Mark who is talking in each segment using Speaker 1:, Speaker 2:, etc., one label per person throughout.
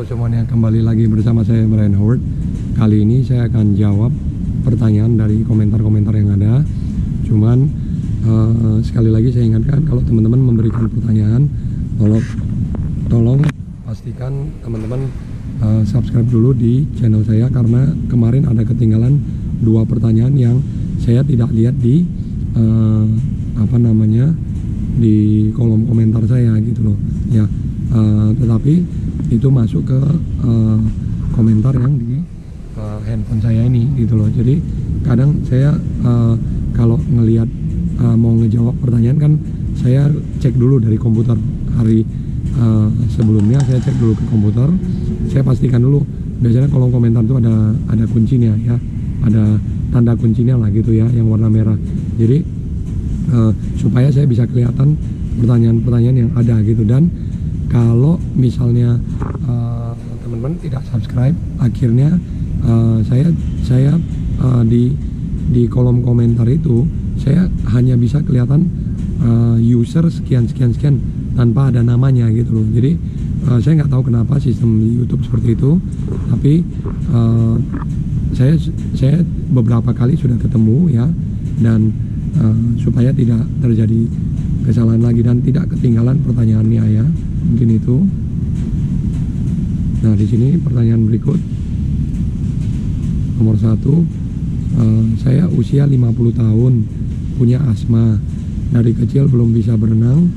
Speaker 1: Halo semuanya, kembali lagi bersama saya Brian Howard. Kali ini saya akan jawab pertanyaan dari komentar-komentar yang ada. Cuman sekali lagi saya ingatkan, kalau teman-teman memberikan pertanyaan, tolong pastikan teman-teman subscribe dulu di channel saya, karena kemarin ada ketinggalan 2 pertanyaan yang saya tidak lihat di di kolom komentar saya gitu loh ya. Tetapi itu masuk ke komentar yang di handphone saya ini gitu loh. Jadi kadang saya kalau ngelihat mau ngejawab pertanyaan kan, saya cek dulu dari komputer. Hari sebelumnya saya cek dulu ke komputer, saya pastikan dulu. Biasanya kolom komentar itu ada kuncinya ya, ada tanda kuncinya lah gitu ya, yang warna merah. Jadi supaya saya bisa kelihatan pertanyaan-pertanyaan yang ada gitu. Dan kalau misalnya teman-teman tidak subscribe, akhirnya saya di kolom komentar itu saya hanya bisa kelihatan user sekian tanpa ada namanya gitu loh. Jadi saya nggak tahu kenapa sistem di YouTube seperti itu, tapi saya beberapa kali sudah ketemu ya, dan supaya tidak terjadi kesalahan lagi dan tidak ketinggalan pertanyaannya ya, mungkin itu. Nah, di sini pertanyaan berikut nomor 1, saya usia 50 tahun, punya asma, dari kecil belum bisa berenang,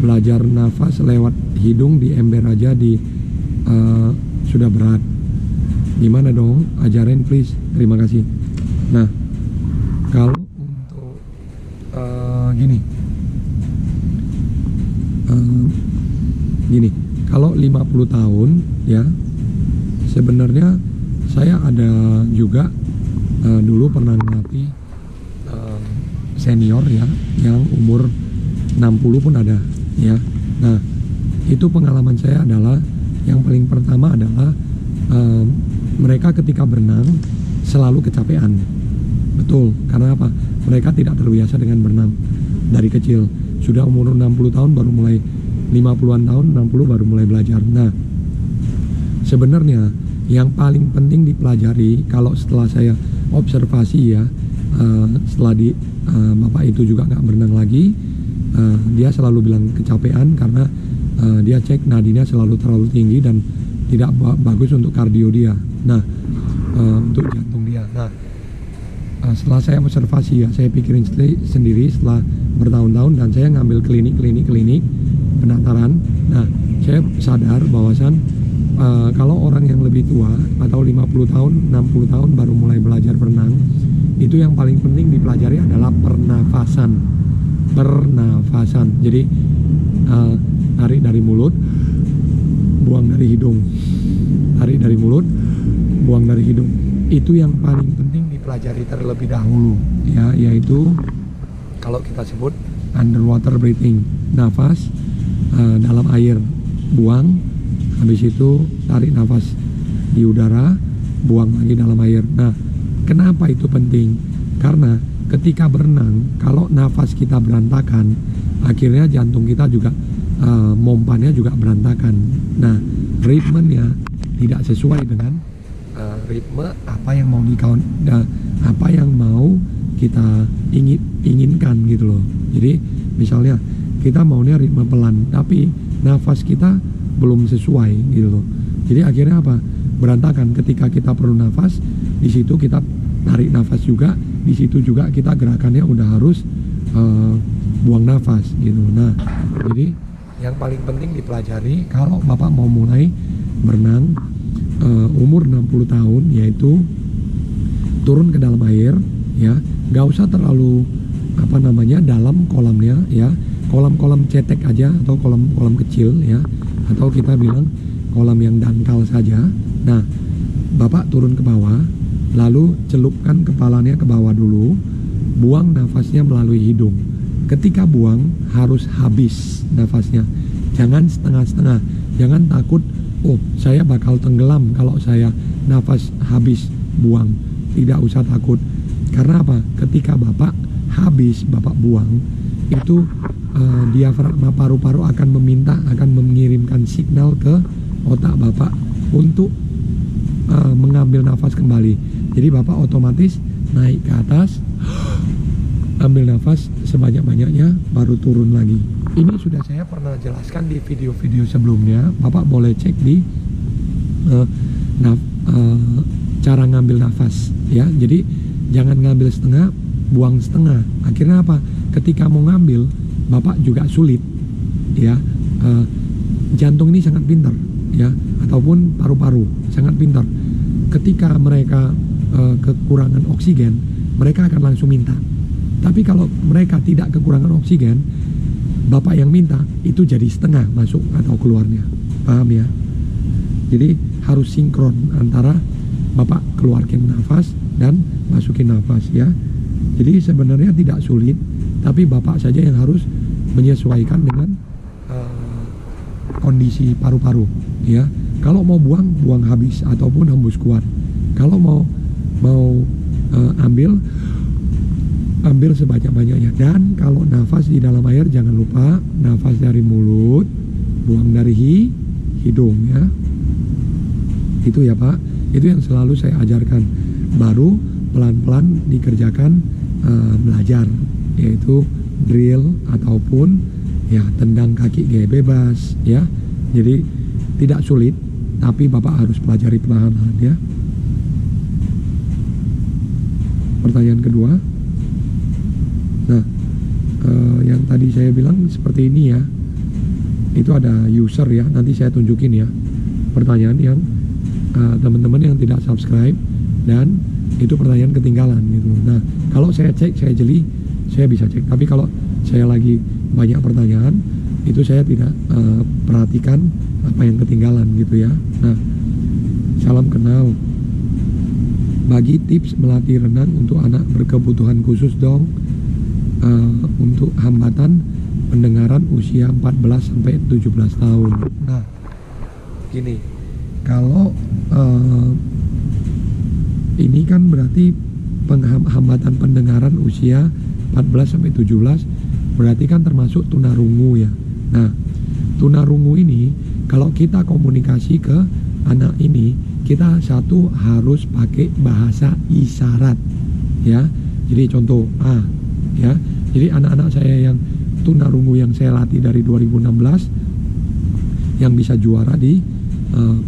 Speaker 1: belajar nafas lewat hidung di ember aja sudah berat, gimana dong, ajarin please, terima kasih. Nah, kalau untuk gini, kalau 50 tahun ya, sebenarnya saya ada juga dulu pernah ngelatih senior ya, yang umur 60 pun ada ya. Nah, itu pengalaman saya adalah, yang paling pertama adalah mereka ketika berenang selalu kecapean. Betul, karena apa? Mereka tidak terbiasa dengan berenang dari kecil. Sudah umur 60 tahun baru mulai, 50-an tahun, 60 baru mulai belajar. Nah, sebenarnya yang paling penting dipelajari, kalau setelah saya observasi ya, setelah bapak itu juga nggak berenang lagi, dia selalu bilang kecapean karena dia cek nadinya selalu terlalu tinggi dan tidak bagus untuk kardio dia. Nah, untuk jantung dia. Nah, setelah saya observasi ya, saya pikirin sendiri setelah bertahun-tahun, dan saya ngambil klinik penataran. Nah, saya sadar bahwasan kalau orang yang lebih tua atau 50 tahun, 60 tahun baru mulai belajar berenang, itu yang paling penting dipelajari adalah pernafasan. Jadi tarik dari mulut, buang dari hidung. Tarik dari mulut, buang dari hidung. Itu yang paling penting dipelajari terlebih dahulu ya, yaitu kalau kita sebut underwater breathing, nafas dalam air, buang, habis itu tarik nafas di udara, buang lagi dalam air. Nah, kenapa itu penting? Karena ketika berenang, kalau nafas kita berantakan, akhirnya jantung kita juga mompannya juga berantakan. Nah, ritmenya tidak sesuai dengan ritme apa yang mau kita inginkan gitu loh. Jadi misalnya kita maunya ritme pelan, tapi nafas kita belum sesuai gitu loh. Jadi akhirnya apa? Berantakan. Ketika kita perlu nafas, di situ kita tarik nafas juga, di situ juga kita gerakannya udah harus buang nafas gitu. Nah, jadi yang paling penting dipelajari kalau bapak mau mulai berenang umur 60 tahun, yaitu turun ke dalam air ya, nggak usah terlalu dalam kolamnya ya, kolam-kolam cetek aja atau kolam-kolam kecil ya, atau kita bilang kolam yang dangkal saja. Nah, bapak turun ke bawah, lalu celupkan kepalanya ke bawah dulu, buang nafasnya melalui hidung. Ketika buang harus habis nafasnya, jangan setengah-setengah, jangan takut, oh saya bakal tenggelam kalau saya nafas habis buang. Tidak usah takut, karena apa? Ketika bapak habis, bapak buang, itu diafragma paru-paru akan mengirimkan signal ke otak bapak untuk mengambil nafas kembali. Jadi Bapak otomatis naik ke atas, ambil nafas sebanyak-banyaknya, baru turun lagi. Ini sudah saya pernah jelaskan di video-video sebelumnya. Bapak boleh cek di cara ngambil nafas ya. Jadi jangan ngambil setengah, buang setengah. Akhirnya apa? Ketika mau ngambil, Bapak juga sulit ya. Jantung ini sangat pintar ya, ataupun paru-paru sangat pintar. Ketika mereka kekurangan oksigen, mereka akan langsung minta. Tapi kalau mereka tidak kekurangan oksigen, Bapak yang minta itu jadi setengah masuk atau keluarnya. Paham ya? Jadi harus sinkron antara Bapak keluarkan nafas dan masukin nafas ya. Jadi sebenarnya tidak sulit, tapi Bapak saja yang harus menyesuaikan dengan kondisi paru-paru ya. Kalau mau buang habis ataupun hembus kuat. Kalau mau ambil sebanyak-banyaknya. Dan kalau nafas di dalam air jangan lupa nafas dari mulut, buang dari hidung ya. Itu ya Pak, itu yang selalu saya ajarkan. Baru pelan-pelan dikerjakan belajar, yaitu drill ataupun ya tendang kaki gaya bebas ya. Jadi tidak sulit, tapi Bapak harus pelajari perlahan-lahan ya. Pertanyaan kedua, nah yang tadi saya bilang seperti ini ya, itu ada user ya, nanti saya tunjukin ya pertanyaan yang teman-teman yang tidak subscribe, dan itu pertanyaan ketinggalan gitu. Nah kalau saya cek, saya jeli, saya bisa cek, tapi kalau saya lagi banyak pertanyaan, itu saya tidak perhatikan apa yang ketinggalan gitu ya. Nah, salam kenal. Bagi tips melatih renang untuk anak berkebutuhan khusus dong, untuk hambatan pendengaran usia 14 sampai 17 tahun. Nah, gini, kalau ini kan berarti hambatan pendengaran usia 14 sampai 17 berarti kan termasuk tunarungu ya. Nah, tunarungu ini kalau kita komunikasi ke anak ini, kita satu harus pakai bahasa isyarat ya. Jadi contoh ya. Jadi anak-anak saya yang tunarungu yang saya latih dari 2016 yang bisa juara di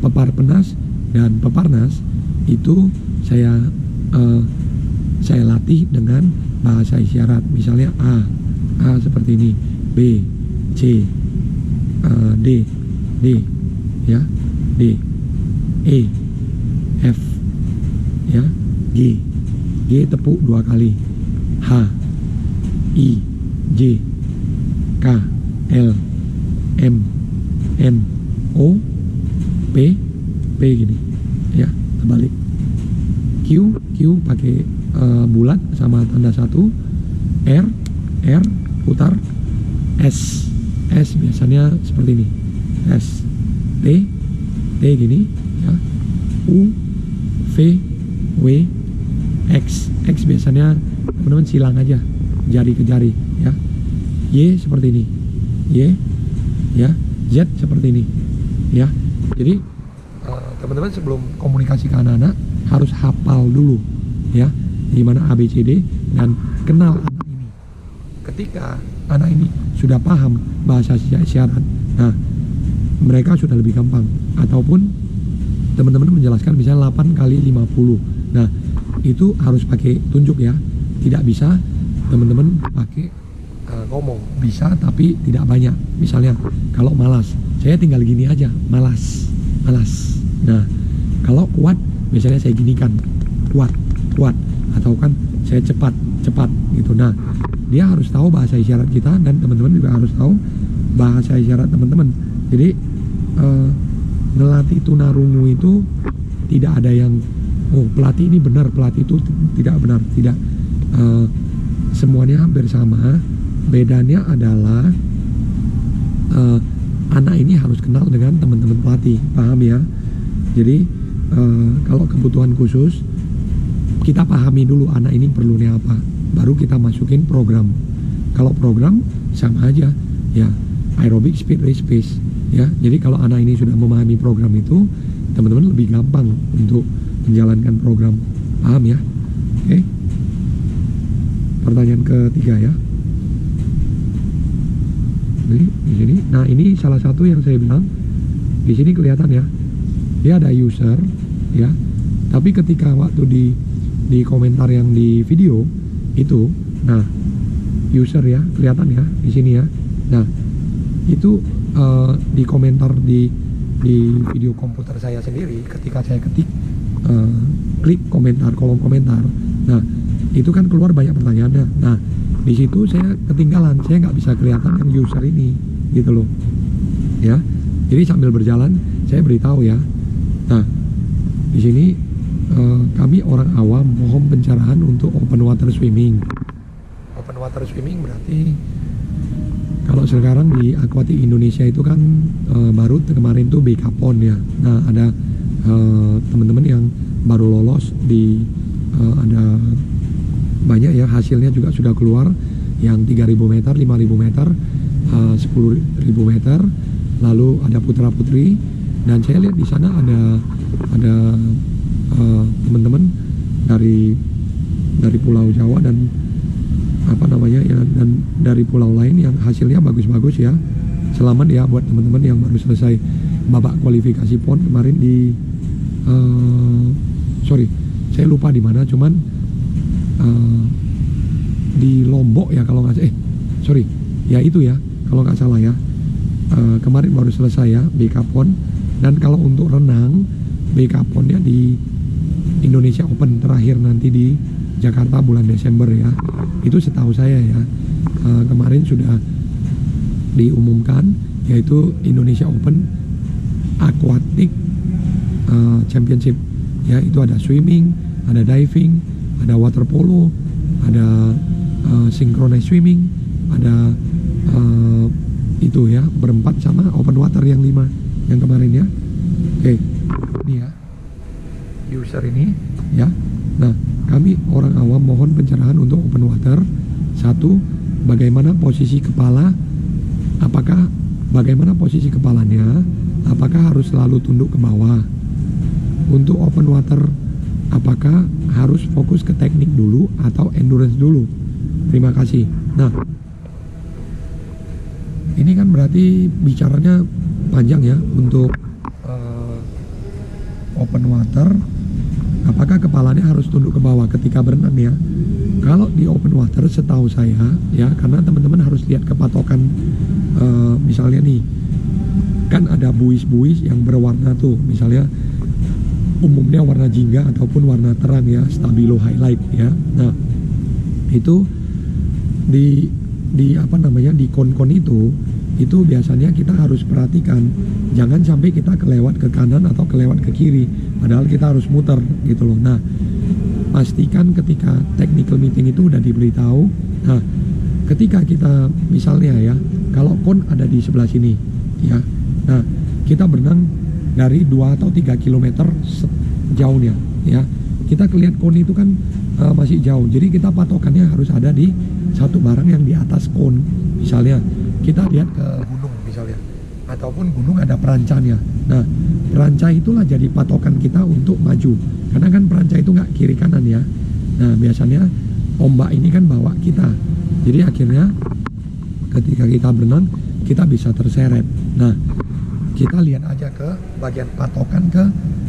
Speaker 1: Peparpenas dan Peparnas, itu saya latih dengan bahasa isyarat. Misalnya A seperti ini, B, C, D ya, D, E, F ya, G tepuk 2 kali, H, I, J, K, L, M, N, O, P gini ya, terbalik. Q pakai bulat sama tanda 1, R putar, S biasanya seperti ini, S, T gini ya, U, V, W, X biasanya teman-teman silang aja jari ke jari ya. Y seperti ini, Y ya, Z seperti ini ya. Jadi teman-teman sebelum komunikasi ke anak-anak harus hafal dulu ya, gimana ABCD, dan kenal anak ini. Ketika anak ini sudah paham bahasa isyarat, nah mereka sudah lebih gampang. Ataupun teman-teman menjelaskan misalnya 8 kali 50, nah itu harus pakai tunjuk ya, tidak bisa teman-teman pakai ngomong. Bisa tapi tidak banyak. Misalnya kalau malas, saya tinggal gini aja, malas. Nah kalau kuat, biasanya saya ginikan, kuat, atau kan saya cepat gitu. Nah dia harus tahu bahasa isyarat kita, dan teman-teman juga harus tahu bahasa isyarat teman-teman. Jadi ngelatih tunarungu itu tidak ada yang pelatih ini benar, pelatih itu tidak benar, tidak. Semuanya hampir sama. Bedanya adalah anak ini harus kenal dengan teman-teman pelatih, paham ya? Jadi kalau kebutuhan khusus, kita pahami dulu anak ini perlunya apa, baru kita masukin program. Kalau program sama aja ya, aerobik, speed, race, pace ya. Jadi kalau anak ini sudah memahami program itu, teman-teman lebih gampang untuk menjalankan program. Paham ya? Oke. Pertanyaan ketiga ya. Di sini. Nah, ini salah satu yang saya bilang. Di sini kelihatan ya. Dia ada user ya. Tapi ketika waktu di komentar yang di video itu, nah user ya kelihatan ya di sini ya. Nah, itu di komentar di video komputer saya sendiri ketika saya ketik klik komentar, kolom komentar. Nah, itu kan keluar banyak pertanyaannya. Nah, di situ saya ketinggalan, saya nggak bisa kelihatan yang user ini gitu loh ya. Jadi sambil berjalan saya beritahu ya. Nah, di sini kami orang awam mohon pencerahan untuk open water swimming. Open water swimming berarti kalau sekarang di Aquatic Indonesia itu kan baru kemarin tuh BK Pond ya. Nah, ada teman-teman yang baru lolos di ada banyak ya, hasilnya juga sudah keluar yang 3.000 meter, 5.000 meter, 10.000 meter, lalu ada putra putri. Dan saya lihat di sana ada teman-teman dari Pulau Jawa dan apa namanya ya, dan dari pulau lain yang hasilnya bagus-bagus ya. Selamat ya buat teman-teman yang baru selesai babak kualifikasi PON kemarin di sorry saya lupa di mana, cuman di Lombok ya kalau nggak sorry ya itu ya kalau nggak salah ya, kemarin baru selesai ya BK PON. Dan kalau untuk renang BK PON-nya di Indonesia Open terakhir nanti di Jakarta bulan Desember ya, itu setahu saya ya, kemarin sudah diumumkan, yaitu Indonesia Open Aquatic Championship ya. Itu ada swimming, ada diving, ada water polo, ada synchronized swimming, ada itu ya berempat, sama open water yang 5 yang kemarin ya. Oke, ini ya user ini ya. Nah, kami orang awam mohon pencerahan untuk open water. 1, bagaimana posisi kepala? Bagaimana posisi kepalanya? Apakah harus selalu tunduk ke bawah? Untuk open water, apakah harus fokus ke teknik dulu atau endurance dulu? Terima kasih. Nah, ini kan berarti bicaranya panjang ya untuk open water. Apakah kepalanya harus tunduk ke bawah ketika berenang ya? Kalau di open water setahu saya ya, karena teman-teman harus lihat kepatokan, misalnya nih kan ada buis-buis yang berwarna tuh, misalnya umumnya warna jingga ataupun warna terang ya, stabilo highlight ya. Nah, itu di apa namanya, di kon-kon itu biasanya kita harus perhatikan jangan sampai kita kelewat ke kanan atau kelewat ke kiri, padahal kita harus muter gitu loh. Nah, pastikan ketika technical meeting itu udah diberitahu. Nah, ketika kita misalnya ya, kalau kon ada di sebelah sini ya, nah kita berenang dari 2 atau 3 km jauhnya ya, kita kelihatan kon itu kan masih jauh, jadi kita patokannya harus ada di satu barang yang di atas kon. Misalnya kita lihat ke gunung misalnya, ataupun gunung ada perancanya. Nah, peranca itulah jadi patokan kita untuk maju, karena kan peranca itu nggak kiri kanan ya. Nah, biasanya ombak ini kan bawa kita, jadi akhirnya ketika kita berenang kita bisa terseret. Nah, kita lihat aja ke bagian patokan. Ke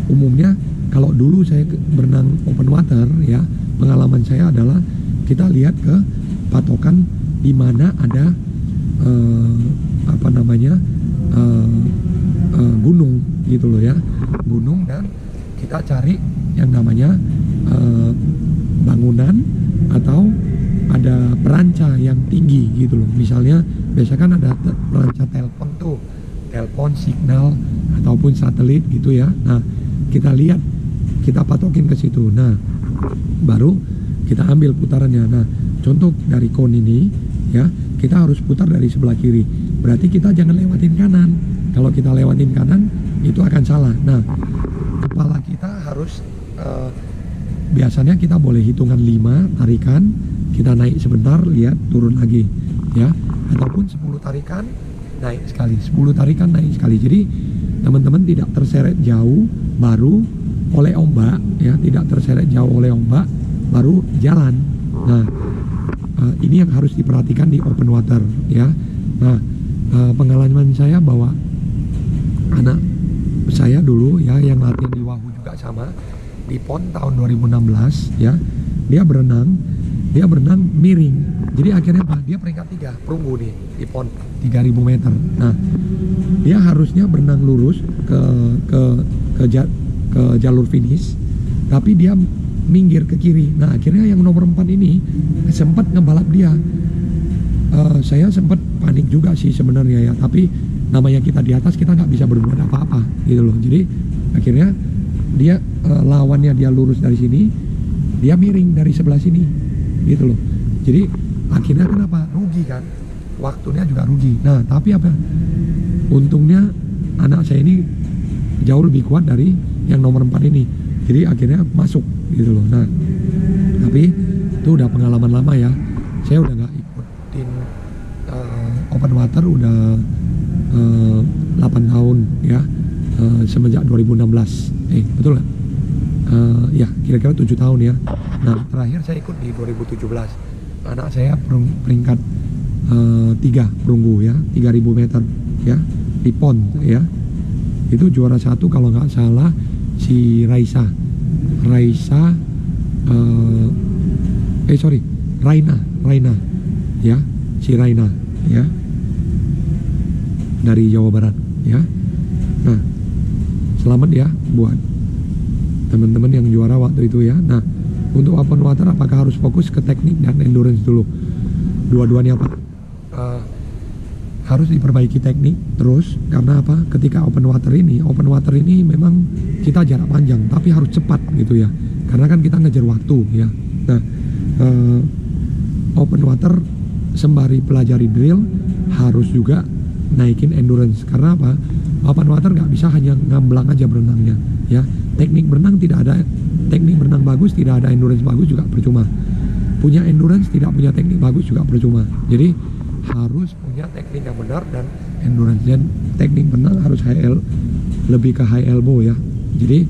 Speaker 1: umumnya kalau dulu saya berenang open water ya, pengalaman saya adalah kita lihat ke patokan di mana ada apa namanya gunung gitu loh ya, gunung, dan kita cari yang namanya bangunan atau ada peranca yang tinggi gitu loh. Misalnya biasa kan ada peranca telepon tuh, telepon, signal ataupun satelit gitu ya. Nah, kita lihat, kita patokin ke situ. Nah, baru kita ambil putarannya. Nah, contoh dari kon ini ya, kita harus putar dari sebelah kiri, berarti kita jangan lewatin kanan. Kalau kita lewatin kanan itu akan salah. Nah, kepala kita harus biasanya kita boleh hitungan 5 tarikan, kita naik sebentar, lihat, turun lagi ya, ataupun 10 tarikan naik sekali, 10 tarikan naik sekali. Jadi teman-teman tidak terseret jauh, baru oleh ombak, ya, tidak terseret jauh oleh ombak, baru jalan. Nah, ini yang harus diperhatikan di open water, ya. Nah, pengalaman saya bahwa anak saya dulu, ya, yang latihan di Wahoo juga sama, di PON tahun 2016, ya, dia berenang miring. Jadi akhirnya apa? Dia peringkat 3 perunggu nih di PON 3000 meter. Nah, dia harusnya berenang lurus ke jalur finish, tapi dia minggir ke kiri. Nah, akhirnya yang nomor 4 ini sempat ngebalap dia. Saya sempat panik juga sih sebenarnya, ya, tapi namanya kita di atas, kita nggak bisa berbuat apa-apa gitu loh. Jadi akhirnya dia lawannya dia lurus dari sini, dia miring dari sebelah sini gitu loh. Jadi akhirnya kenapa? Rugi kan, waktunya juga rugi. Nah, tapi apa, untungnya anak saya ini jauh lebih kuat dari yang nomor 4 ini, jadi akhirnya masuk gitu loh. Nah, tapi itu udah pengalaman lama, ya. Saya udah nggak ikutin open water udah 8 tahun, ya, semenjak 2016. Betul nggak? Ya, kira-kira 7 tahun, ya. Nah, terakhir saya ikut di 2017. Anak saya peringkat 3 perunggu, ya, 3000 meter, ya, di PON, ya. Itu juara 1 kalau nggak salah si Raina, ya, si Raina, ya, dari Jawa Barat, ya. Nah, selamat, ya, buat teman-teman yang juara waktu itu, ya. Nah, untuk open water apakah harus fokus ke teknik dan endurance dulu? Dua-duanya, Pak. Harus diperbaiki teknik terus, karena apa? Ketika open water ini memang kita jarak panjang, tapi harus cepat gitu, ya. Karena kan kita ngejar waktu, ya. Nah, open water sembari pelajari drill harus juga naikin endurance. Karena apa? Open water nggak bisa hanya ngamblang aja berenangnya, ya. Teknik berenang bagus, tidak ada endurance bagus juga percuma. Punya endurance tidak punya teknik bagus juga percuma. Jadi harus punya teknik yang benar dan endurance, dan teknik berenang harus lebih ke high elbow, ya. Jadi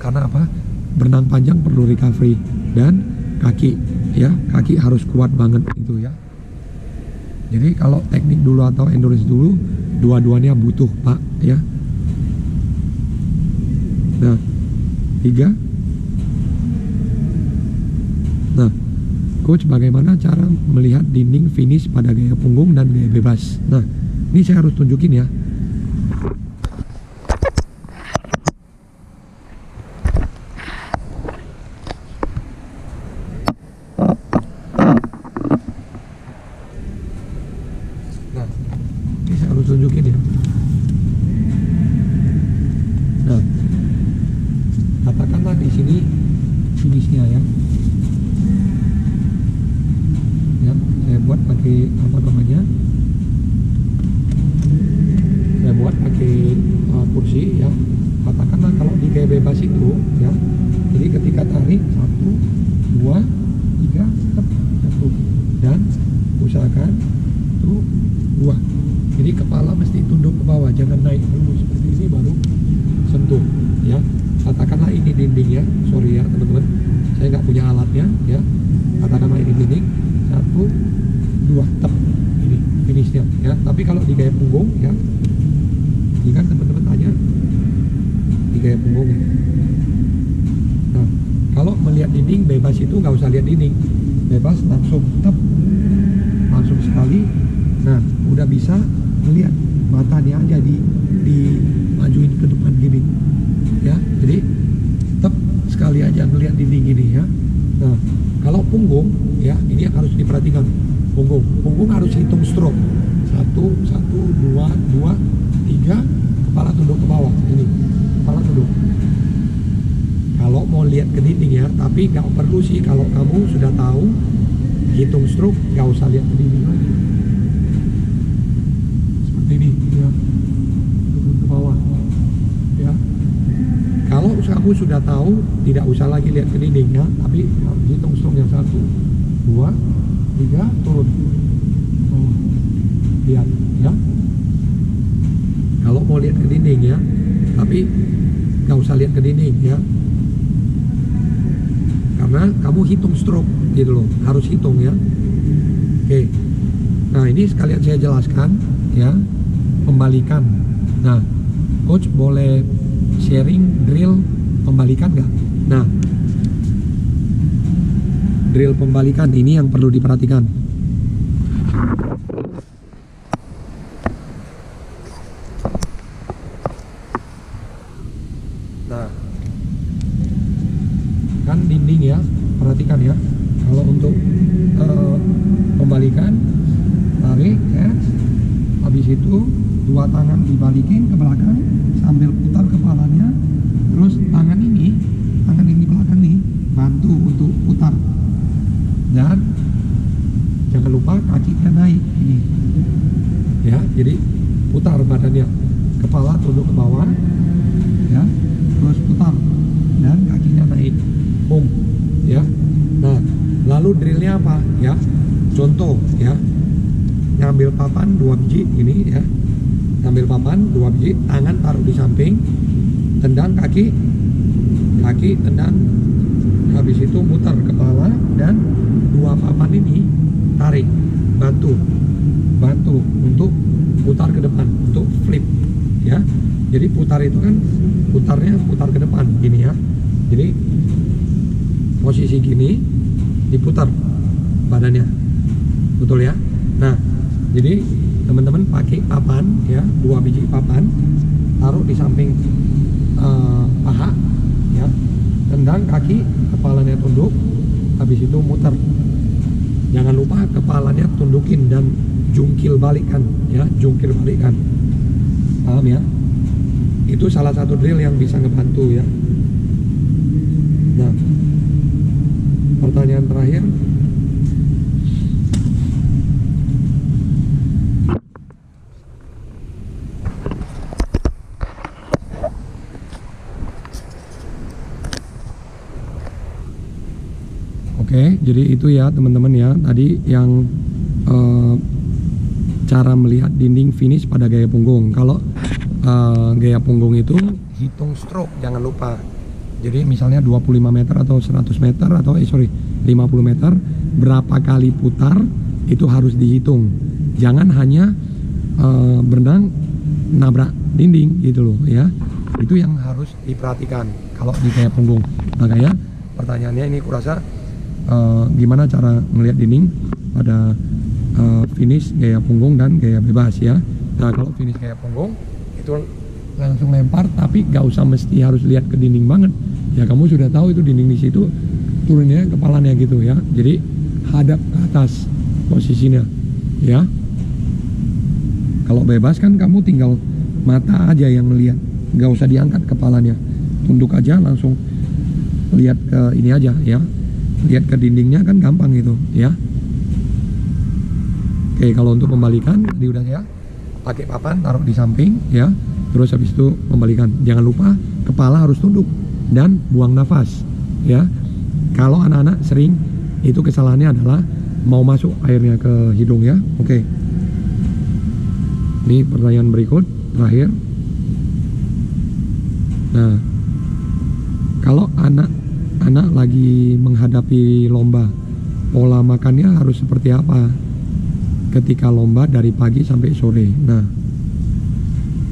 Speaker 1: karena apa? Berenang panjang perlu recovery, dan kaki, ya, kaki harus kuat banget itu, ya. Jadi kalau teknik dulu atau endurance dulu, dua-duanya butuh, Pak, ya. Nah, 3. Nah, coach, bagaimana cara melihat dinding finish pada gaya punggung dan gaya bebas? Nah, ini saya harus tunjukin, ya. Nah, ini saya harus tunjukin, ya. Nah, katakanlah di sini finishnya, ya. Saya buat pakai kursi, ya. Katakanlah kalau di gaya bebas itu, ya, jadi ketika tarik 1, 2, 3, tetap 1, dan usahakan tuh 2. Jadi kepala mesti tunduk ke bawah, jangan naik dulu seperti ini baru sentuh, ya. Katakanlah ini dindingnya, sorry, ya, teman-teman, saya nggak punya alatnya, ya. Katakanlah ini dinding, 1, 2, tep, ini finishnya, ya. Tapi kalau di gaya punggung, ya, ini kan teman-teman tanya di gaya punggung, ya. Nah, kalau melihat dinding bebas itu nggak usah lihat dinding, bebas langsung tep, langsung sekali. Nah, udah bisa melihat matanya aja di majuin ke depan gini, ya. Jadi tep sekali aja ngelihat dinding gini, ya. Nah, kalau punggung, ya, ini yang harus diperhatikan. Punggung harus hitung stroke. 1, 2, 3, kepala tunduk ke bawah. Ini, kepala tunduk. Kalau mau lihat ke dinding, ya, tapi nggak perlu sih. Kalau kamu sudah tahu hitung stroke, nggak usah lihat ke dinding lagi. Seperti ini, ya, tunduk ke bawah, ya. Kalau kamu sudah tahu, tidak usah lagi lihat ke dinding, ya, tapi hitung stroke yang 1, 2, 3, turun. Oh, lihat, ya. Kalau mau lihat ke dinding ya, tapi nggak usah lihat ke dinding ya, karena kamu hitung stroke gitu loh, harus hitung ya. Oke, nah ini sekalian saya jelaskan ya, pembalikan. Nah, coach boleh sharing drill pembalikan nggak? Nah, drill pembalikan ini yang perlu diperhatikan. Nah, kan dinding ya, perhatikan ya. Kalau untuk pembalikan, tarik ya, habis itu dua tangan dibalikin ke belakang sambil putar kepalanya, terus tangan yang di belakang nih bantu untuk putar, dan jangan lupa kakinya naik ini ya, jadi putar badannya, kepala tunduk ke bawah ya, terus putar dan kakinya naik, boom ya. Nah, lalu drillnya apa ya, contoh ya, ngambil papan 2 biji ini ya, ngambil papan 2 biji, tangan taruh di samping, tendang kaki tendang, habis itu muter kepala, dan 2 papan ini tarik, bantu untuk putar ke depan, untuk flip ya. Jadi putar itu kan putarnya putar ke depan gini ya, jadi posisi gini diputar badannya, betul ya. Nah, jadi teman-teman pakai papan ya, 2 biji papan, taruh di samping paha ya, tendang kaki, kepalanya tunduk, habis itu muter. Jangan lupa kepalanya tundukin dan jungkil balikan ya, jungkir balikan, paham ya. Itu salah satu drill yang bisa ngebantu ya. Nah, pertanyaan terakhir, oke, jadi itu ya teman-teman ya, tadi yang cara melihat dinding finish pada gaya punggung. Kalau gaya punggung itu hitung stroke, jangan lupa. Jadi misalnya 25 meter atau 100 meter atau 50 meter, berapa kali putar itu harus dihitung. Jangan hanya berenang nabrak dinding gitu loh ya. Itu yang harus diperhatikan kalau di gaya punggung. Makanya pertanyaannya ini kurasa gimana cara melihat dinding pada finish gaya punggung dan gaya bebas ya. Nah, kalau finish gaya punggung itu langsung lempar, tapi gak usah mesti harus lihat ke dinding banget ya. Kamu sudah tahu itu dinding di situ, turunnya kepalanya gitu ya, jadi hadap ke atas posisinya ya. Kalau bebas kan kamu tinggal mata aja yang melihat, gak usah diangkat kepalanya, tunduk aja langsung lihat ke ini aja ya, lihat ke dindingnya kan gampang gitu ya. Oke, kalau untuk pembalikan tadi udah ya, pakai papan taruh di samping ya, terus habis itu membalikan. Jangan lupa kepala harus tunduk dan buang nafas ya. Kalau anak-anak sering itu kesalahannya adalah mau masuk airnya ke hidung ya. Oke, ini pertanyaan berikut terakhir. Nah, kalau anak lagi menghadapi lomba, pola makannya harus seperti apa ketika lomba dari pagi sampai sore? Nah,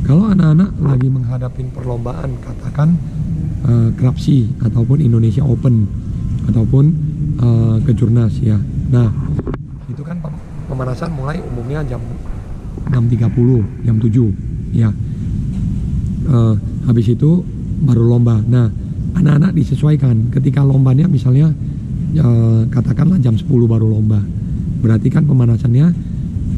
Speaker 1: kalau anak-anak lagi menghadapi perlombaan, katakan Krapsi ataupun Indonesia Open ataupun Kejurnas ya. Nah, itu kan pemanasan mulai umumnya jam 6.30, jam 7 ya. Habis itu baru lomba. Nah, anak-anak disesuaikan ketika lombanya, misalnya katakanlah jam 10 baru lomba. Berarti kan pemanasannya,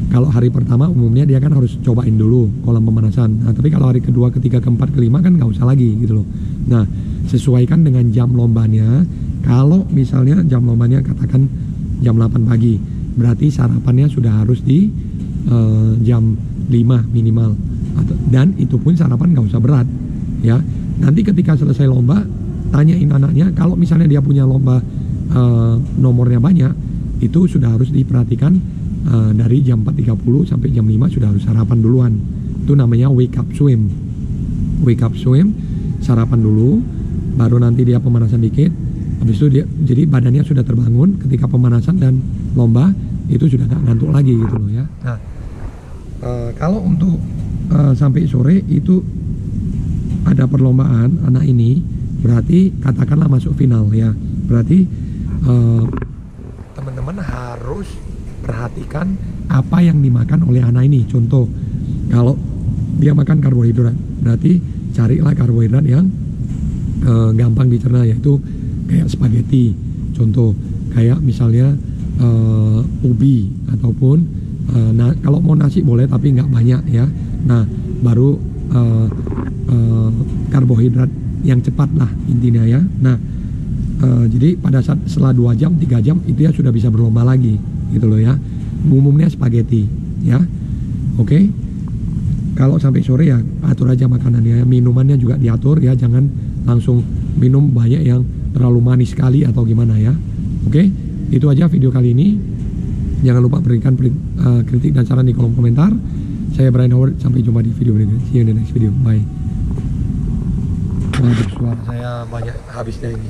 Speaker 1: kalau hari pertama umumnya dia kan harus cobain dulu kolam pemanasan. Nah, tapi kalau hari kedua, ketiga, keempat, kelima kan nggak usah lagi gitu loh. Nah, sesuaikan dengan jam lombanya. Kalau misalnya jam lombanya katakan jam 8 pagi, berarti sarapannya sudah harus di jam 5 minimal. Dan itu pun sarapan nggak usah berat ya. Nanti ketika selesai lomba, tanyain anaknya, kalau misalnya dia punya lomba nomornya banyak, itu sudah harus diperhatikan dari jam 4.30 sampai jam 5 sudah harus sarapan duluan Itu namanya wake up swim. Wake up swim, sarapan dulu, baru nanti dia pemanasan dikit. Habis itu dia, jadi badannya sudah terbangun ketika pemanasan dan lomba itu sudah nggak ngantuk lagi gitu loh ya. Nah, kalau untuk sampai sore itu ada perlombaan anak ini, berarti katakanlah masuk final ya. Berarti teman-teman harus perhatikan apa yang dimakan oleh anak ini. Contoh, kalau dia makan karbohidrat, berarti carilah karbohidrat yang gampang dicerna, yaitu kayak spaghetti. Contoh, kayak misalnya ubi ataupun kalau mau nasi boleh tapi nggak banyak ya. Nah, baru karbohidrat yang cepat lah intinya ya. Nah, jadi pada saat setelah 2 jam 3 jam itu ya sudah bisa berlomba lagi gitu loh ya. Umumnya spaghetti ya. Oke. Kalau sampai sore ya atur aja makanannya, minumannya juga diatur ya, jangan langsung minum banyak yang terlalu manis sekali atau gimana ya. Oke, itu aja video kali ini. Jangan lupa berikan kritik dan saran di kolom komentar. Saya Brian Howard, sampai jumpa di video berikutnya. See you in the next video. Bye. Waduh, suara saya banyak habisnya ini.